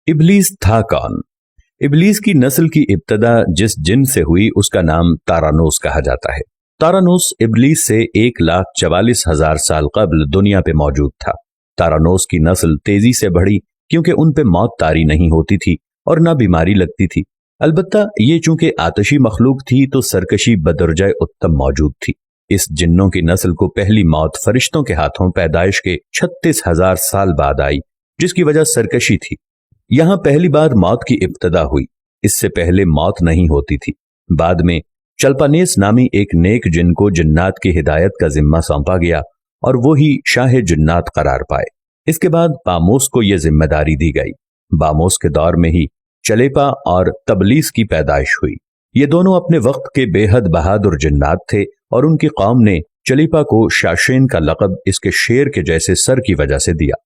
इब्लीस था कौन? इब्लीस की नस्ल की इब्तदा जिस जिन से हुई उसका नाम तारानोस कहा जाता है। तारानोस इब्लीस से 1,44,000 साल कबल दुनिया पे मौजूद था। तारानोस की नस्ल तेजी से बढ़ी क्योंकि उन पे मौत तारी नहीं होती थी और ना बीमारी लगती थी। अलबत्ता ये चूंकि आतशी मखलूक थी तो सरकशी बदरजाए उत्तम मौजूद थी। इस जिन्नों की नस्ल को पहली मौत फरिश्तों के हाथों पैदाइश के 36,000 साल बाद आई, जिसकी वजह सरकशी थी। यहां पहली बार मौत की इब्तदा हुई। इससे पहले मौत नहीं होती थी। बाद में चल्पानेस नामी एक नेक जिन को जिन्नात की हिदायत का जिम्मा सौंपा गया और वो ही शाह जिन्नात करार पाए। इसके बाद बामोस को यह जिम्मेदारी दी गई। बामोस के दौर में ही चलेपा और तबलीस की पैदाइश हुई। ये दोनों अपने वक्त के बेहद बहादुर जिन्नात थे और उनकी कौम ने चलीपा को शाशेन का लक़ब इसके शेर के जैसे सर की वजह से दिया।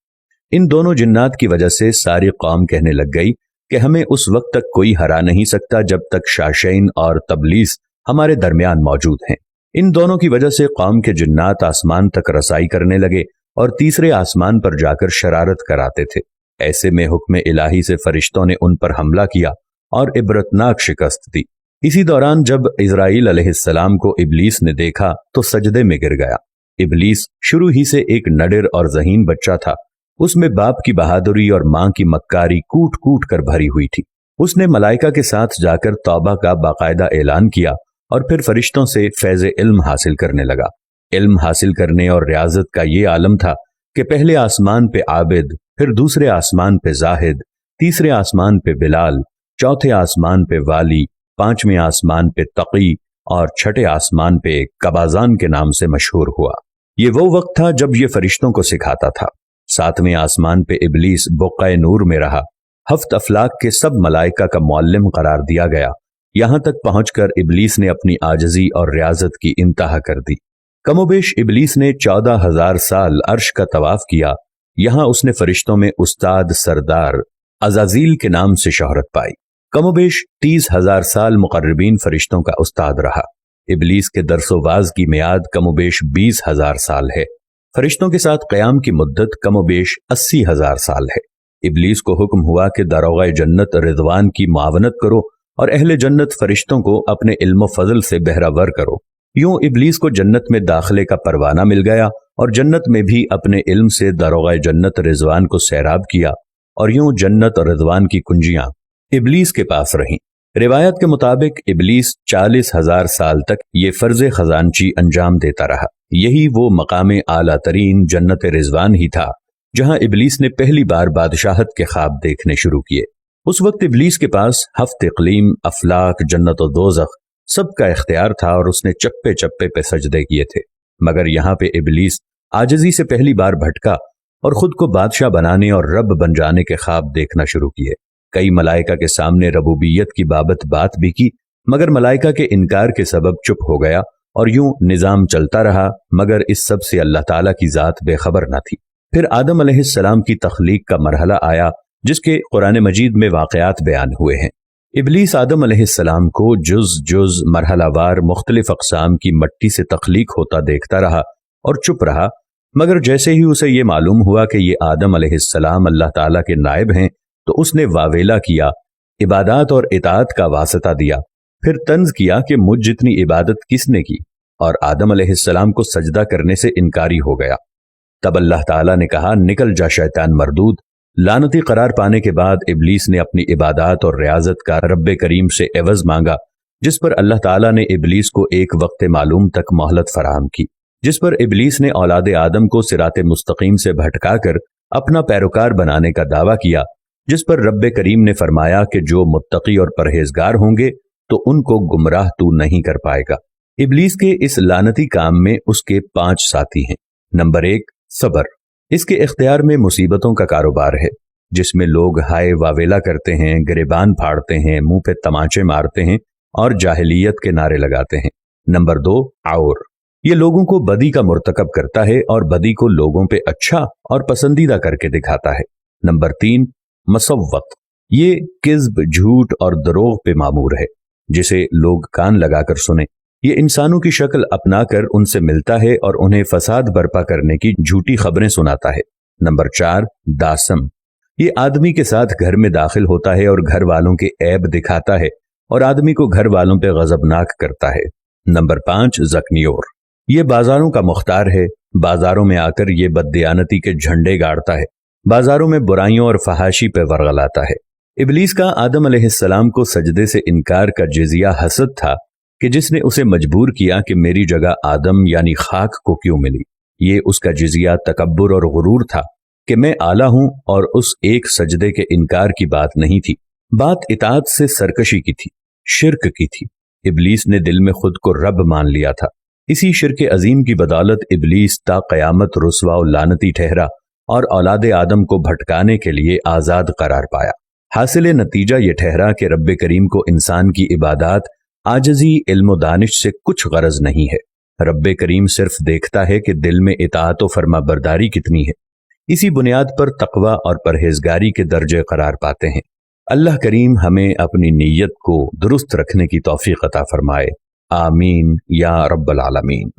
इन दोनों जिन्नात की वजह से सारी कौम कहने लग गई कि हमें उस वक्त तक कोई हरा नहीं सकता जब तक शाशेन और तबलीस हमारे दरमियान मौजूद हैं। इन दोनों की वजह से कौम के जिन्नात आसमान तक रसाई करने लगे और तीसरे आसमान पर जाकर शरारत कराते थे। ऐसे में हुक्म इलाही से फरिश्तों ने उन पर हमला किया और इबरतनाक शिकस्त दी। इसी दौरान जब इज़राइल अलैहिस्सलाम को इब्लीस ने देखा तो सजदे में गिर गया। इब्लीस शुरू ही से एक नडर और ज़हीन बच्चा था। उसमें बाप की बहादुरी और मां की मक्कारी कूट कूट कर भरी हुई थी। उसने मलाइका के साथ जाकर तौबा का बाकायदा ऐलान किया और फिर फरिश्तों से फैज़ इल्म हासिल करने लगा। इल्म हासिल करने और रियाजत का ये आलम था कि पहले आसमान पे आबिद, फिर दूसरे आसमान पे जाहिद, तीसरे आसमान पे बिलाल, चौथे आसमान पे वाली, पांचवें आसमान पे तकी और छठे आसमान पे कबाजान के नाम से मशहूर हुआ। ये वो वक्त था जब ये फरिश्तों को सिखाता था। सातवें आसमान पे इब्लीस बुक़्क़ाए नूर में रहा। हफ्त अफलाक के सब मलाइका का मुअल्लिम करार दिया गया। यहां तक पहुंचकर इब्लीस ने अपनी आजजी और रियाजत की इंतहा कर दी। कमोबेश इब्लीस ने 14,000 साल अर्श का तवाफ किया। यहां उसने फरिश्तों में उस्ताद सरदार अज़ाज़ील के नाम से शोहरत पाई। कमोबेश 30,000 साल मुक़र्रबीन फरिश्तों का उस्ताद रहा। इब्लीस के दरसोवाज की मियाद कमोबेश 20,000 साल है। फरिश्तों के साथ क़याम की मुद्दत कमोबेश 80,000 साल है। इब्लीस को हुक्म हुआ कि दारोग़ाए जन्नत रिज़वान की मुआवनत करो और अहले जन्नत फरिश्तों को अपने इल्म फजल से बहरावर करो। यूं इब्लीस को जन्नत में दाखिले का परवाना मिल गया और जन्नत में भी अपने इल्म से दारोग़ाए जन्नत रिज़वान को सैराब किया और यूं जन्नत और रिज़वान की कुंजियां इब्लीस के पास रहीं। रिवायत के मुताबिक इब्लीस 40,000 साल तक ये फर्ज खजानची अंजाम देता रहा। यही वो मकाम आला तरीन जन्नत रिज़वान ही था जहां इब्लीस ने पहली बार बादशाहत के ख्वाब देखने शुरू किए। उस वक्त इब्लीस के पास हफ्त इक़लीम, अफलाक, जन्नत और दोज़ख सबका इख्तियार था और उसने चप्पे चप्पे पे सजदे किए थे। मगर यहाँ पे इब्लीस आजिज़ी से पहली बार भटका और खुद को बादशाह बनाने और रब बन जाने के ख्वाब देखना शुरू किए। कई मलाइका के सामने रबूबियत की बाबत बात भी की, मगर मलाइका के इनकार के सबब चुप हो गया और यूं निज़ाम चलता रहा। मगर इस सब से अल्लाह ताला की ज़ात बेखबर न थी। फिर आदम अलैहिस्सलाम की तख्लीक का मरहला आया जिसके कुरान मजीद में वाक़यात बयान हुए हैं। इब्लीस आदम अलैहिस्सलाम को जुज़ जुज़ मरहलावार मुख्तलिफ अक़साम की मट्टी से तख्लीक होता देखता रहा और चुप रहा। मगर जैसे ही उसे ये मालूम हुआ कि ये आदम अलैहिस्सलाम अल्लाह ताला के नायब हैं तो उसने वावेला किया, इबादत और इताअत का वास्ता दिया। फिर तंज किया कि मुझ जितनी इबादत किसने की, और आदम अलैहिस्सलाम को सजदा करने से इनकारी हो गया। तब अल्लाह ताला ने कहा, निकल जा शैतान मरदूद। लानती करार पाने के बाद इब्लीस ने अपनी इबादत और रियाजत का रब्बे करीम से एवज मांगा, जिस पर अल्लाह ताला ने इब्लीस को एक वक्त मालूम तक मोहलत फराहम की, जिस पर इब्लीस ने औलाद आदम को सिराते मुस्तकीम से भटकाकर अपना पैरोकार बनाने का दावा किया, जिस पर रब्बे करीम ने फरमाया कि जो मुत्तकी और परहेजगार होंगे तो उनको गुमराह तू नहीं कर पाएगा। इब्लीस के इस लानती काम में उसके 5 साथी हैं। नंबर 1, सब्र। इसके इख्तियार में मुसीबतों का कारोबार है, जिसमें लोग हाय वावेला करते हैं, गिरेबान फाड़ते हैं, मुंह पे तमाचे मारते हैं और जाहिलियत के नारे लगाते हैं। नंबर 2, और ये लोगों को बदी का मुर्तकब करता है और बदी को लोगों पे अच्छा और पसंदीदा करके दिखाता है। नंबर 3, मसव्वत। ये किज़्ब, झूठ और दरोग पे मामूर है, जिसे लोग कान लगाकर सुने। ये इंसानों की शक्ल अपनाकर उनसे मिलता है और उन्हें फसाद बर्पा करने की झूठी खबरें सुनाता है। नंबर 4, दासम। یہ آدمی کے ساتھ گھر میں داخل ہوتا ہے اور گھر والوں کے عیب دکھاتا ہے اور آدمی کو گھر والوں پہ غضبناک کرتا ہے۔ نمبر 5 زکنیور، یہ بازاروں کا مختار ہے، بازاروں میں آ کر یہ بددیانتی کے جھنڈے گاڑتا ہے، بازاروں میں برائیوں اور فحاشی پہ ورغلاتا ہے۔ ابلیس کا آدم علیہ السلام کو سجدے سے انکار کا جزیہ حسد تھا کہ جس نے اسے مجبور کیا کہ میری جگہ آدم یعنی خاک کو کیوں ملی۔ یہ اس کا جزیہ تکبر اور غرور تھا کہ میں اعلیٰ ہوں، اور اس ایک سجدے کے انکار کی بات نہیں تھی، بات اطاعت سے سرکشی کی تھی، شرک کی تھی۔ ابلیس نے دل میں خود کو رب مان لیا تھا۔ اسی شرک عظیم کی بدولت ابلیس تا قیامت رسوا و لعنتی ٹھہرا اور اولاد آدم کو بھٹکانے کے لیے آزاد قرار پایا۔ حاصل نتیجہ یہ ٹھہرا کہ رب کریم کو انسان کی عبادات، عاجزی، علم و دانش سے کچھ غرض نہیں ہے۔ رب کریم صرف دیکھتا ہے کہ دل میں اطاعت و فرما برداری کتنی ہے۔ اسی بنیاد پر تقوی اور پرہیزگاری کے درجے قرار پاتے ہیں۔ اللہ کریم ہمیں اپنی نیت کو درست رکھنے کی توفیق عطا فرمائے، آمین یا رب العالمین۔